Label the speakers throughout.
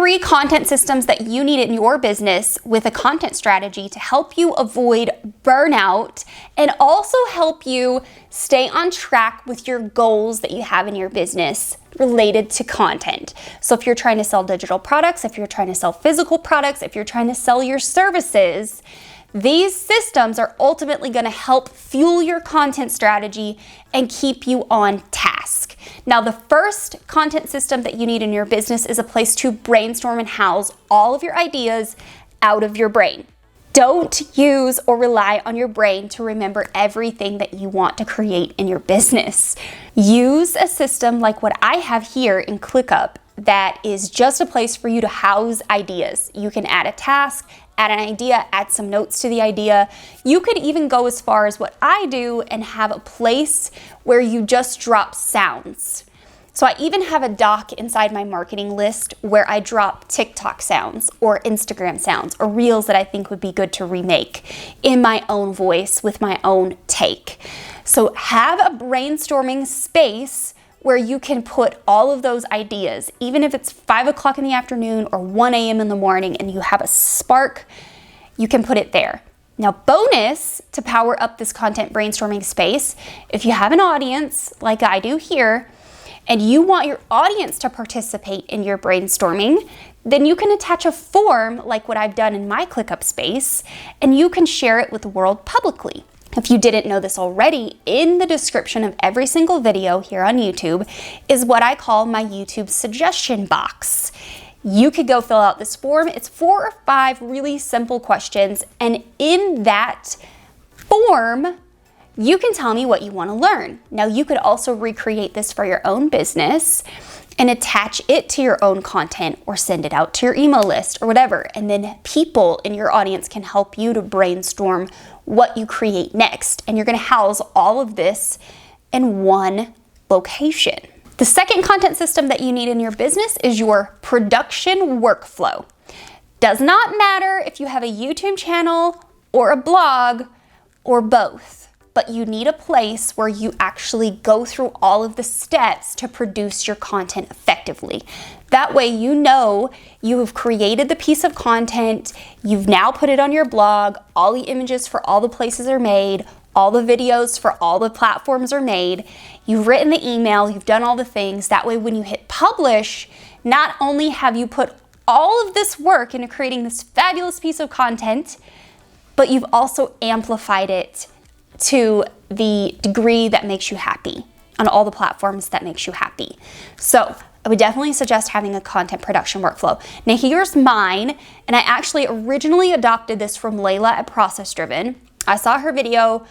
Speaker 1: 3 content systems that you need in your business with a content strategy to help you avoid burnout and also help you stay on track with your goals that you have in your business related to content. So if you're trying to sell digital products, if you're trying to sell physical products, if you're trying to sell your services, these systems are ultimately going to help fuel your content strategy and keep you on task. Now, the first content system that you need in your business is a place to brainstorm and house all of your ideas out of your brain. Don't use or rely on your brain to remember everything that you want to create in your business. Use a system like what I have here in ClickUp that is just a place for you to house ideas. You can add a task, add an idea, add some notes to the idea. You could even go as far as what I do and have a place where you just drop sounds. So I even have a doc inside my marketing list where I drop TikTok sounds or Instagram sounds or reels that I think would be good to remake in my own voice with my own take. So have a brainstorming space where you can put all of those ideas, even if it's 5 o'clock in the afternoon or 1 a.m. in the morning and you have a spark, you can put it there. Now, bonus to power up this content brainstorming space, if you have an audience like I do here, and you want your audience to participate in your brainstorming, then you can attach a form like what I've done in my ClickUp space, and you can share it with the world publicly. If you didn't know this already, in the description of every single video here on YouTube is what I call my YouTube suggestion box. You could go fill out this form. It's 4 or 5 really simple questions, and in that form, you can tell me what you want to learn. Now, you could also recreate this for your own business and attach it to your own content or send it out to your email list or whatever. And then people in your audience can help you to brainstorm what you create next. And you're going to house all of this in one location. The second content system that you need in your business is your production workflow. Does not matter if you have a YouTube channel or a blog or both, but you need a place where you actually go through all of the steps to produce your content effectively. That way you know you have created the piece of content, you've now put it on your blog, all the images for all the places are made, all the videos for all the platforms are made, you've written the email, you've done all the things. That way when you hit publish, not only have you put all of this work into creating this fabulous piece of content, but you've also amplified it to the degree that makes you happy on all the platforms that makes you happy. So I would definitely suggest having a content production workflow. Now here's mine, and I actually originally adopted this from Layla at Process Driven. I saw her video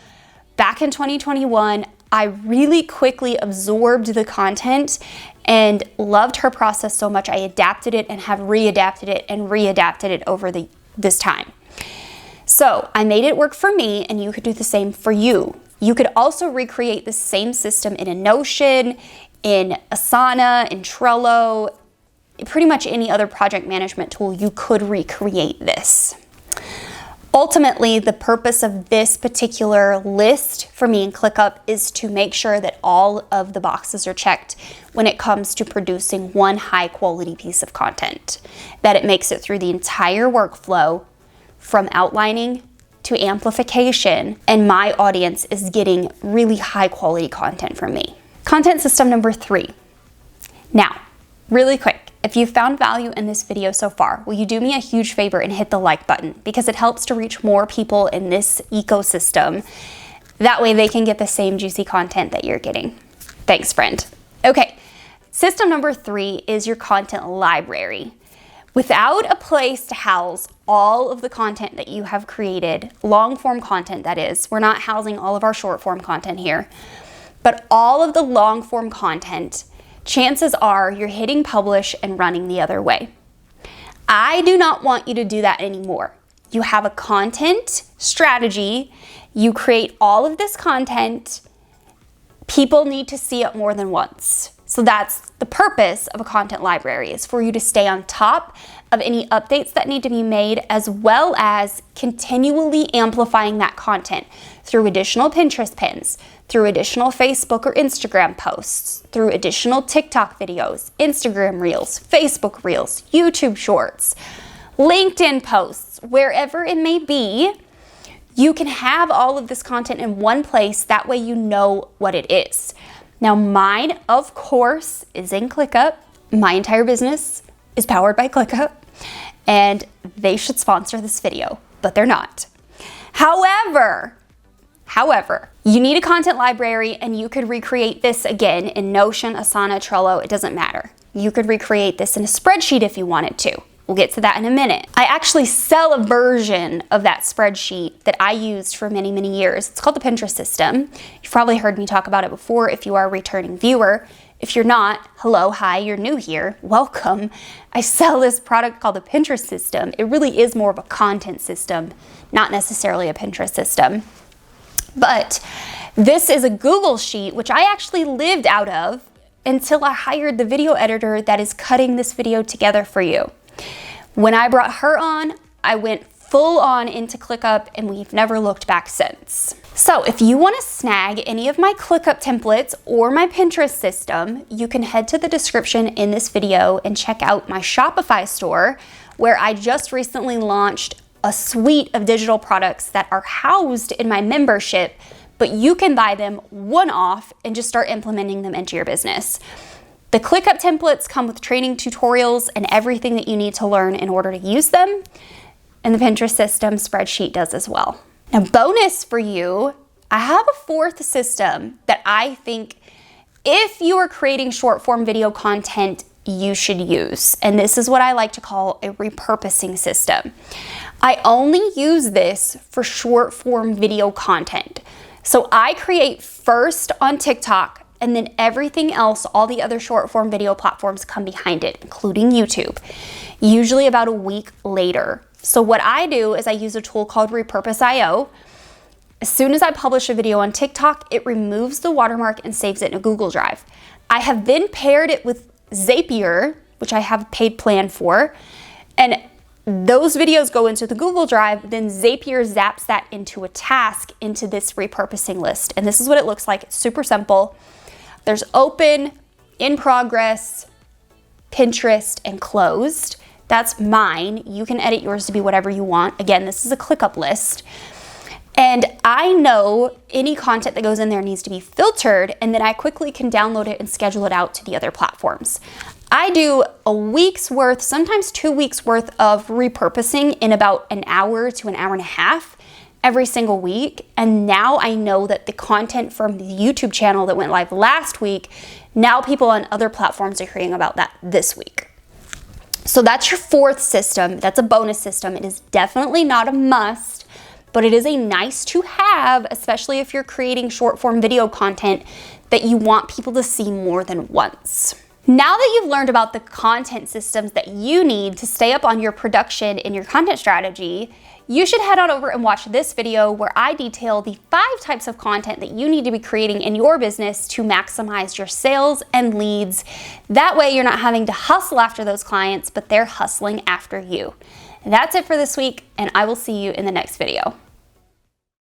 Speaker 1: back in 2021. I really quickly absorbed the content and loved her process so much I adapted it and have readapted it over this time. So I made it work for me, and you could do the same for you. You could also recreate the same system in a Notion, in Asana, in Trello, pretty much any other project management tool. You could recreate this. Ultimately, the purpose of this particular list for me in ClickUp is to make sure that all of the boxes are checked when it comes to producing one high quality piece of content, that it makes it through the entire workflow from outlining to amplification, and my audience is getting really high quality content from me. Content system number 3. Now, really quick, if you found value in this video so far, will you do me a huge favor and hit the like button, because it helps to reach more people in this ecosystem. That way they can get the same juicy content that you're getting. Thanks, friend. Okay, system number 3 is your content library. Without a place to house all of the content that you have created, long form content that is, we're not housing all of our short form content here, but all of the long form content, chances are you're hitting publish and running the other way. I do not want you to do that anymore. You have a content strategy, you create all of this content, people need to see it more than once. So that's the purpose of a content library, is for you to stay on top of any updates that need to be made, as well as continually amplifying that content through additional Pinterest pins, through additional Facebook or Instagram posts, through additional TikTok videos, Instagram Reels, Facebook Reels, YouTube Shorts, LinkedIn posts, wherever it may be. You can have all of this content in one place. That way you know what it is. Now mine, of course, is in ClickUp. My entire business is powered by ClickUp, and they should sponsor this video, but they're not. However, you need a content library, and you could recreate this again in Notion, Asana, Trello, it doesn't matter. You could recreate this in a spreadsheet if you wanted to. We'll get to that in a minute. I actually sell a version of that spreadsheet that I used for many, many years. It's called the Pinterest system. You've probably heard me talk about it before if you are a returning viewer. If you're not, hello, hi, you're new here, welcome. I sell this product called the Pinterest system. It really is more of a content system, not necessarily a Pinterest system. But this is a Google sheet, which I actually lived out of until I hired the video editor that is cutting this video together for you. When I brought her on, I went full on into ClickUp, and we've never looked back since. So if you want to snag any of my ClickUp templates or my Pinterest system, you can head to the description in this video and check out my Shopify store, where I just recently launched a suite of digital products that are housed in my membership, but you can buy them one-off and just start implementing them into your business. The ClickUp templates come with training tutorials and everything that you need to learn in order to use them, and the Pinterest system spreadsheet does as well. Now, bonus for you, I have a fourth system that I think if you are creating short form video content, you should use. And this is what I like to call a repurposing system. I only use this for short form video content. So I create first on TikTok, and then everything else, all the other short form video platforms come behind it, including YouTube, usually about a week later. So what I do is I use a tool called Repurpose.io. As soon as I publish a video on TikTok, it removes the watermark and saves it in a Google Drive. I have then paired it with Zapier, which I have a paid plan for, and those videos go into the Google Drive, then Zapier zaps that into a task into this repurposing list. And this is what it looks like. It's super simple. There's open, in progress, Pinterest, and closed. That's mine. You can edit yours to be whatever you want. Again, this is a ClickUp list. And I know any content that goes in there needs to be filtered, and then I quickly can download it and schedule it out to the other platforms. I do a week's worth, sometimes 2 weeks worth of repurposing in about an hour to an hour and a half every single week. And now I know that the content from the YouTube channel that went live last week, now people on other platforms are hearing about that this week. So that's your fourth system. That's a bonus system. It is definitely not a must, but it is a nice to have, especially if you're creating short form video content that you want people to see more than once. Now that you've learned about the content systems that you need to stay up on your production and your content strategy, you should head on over and watch this video where I detail the 5 types of content that you need to be creating in your business to maximize your sales and leads. That way you're not having to hustle after those clients, but they're hustling after you. That's it for this week, and I will see you in the next video.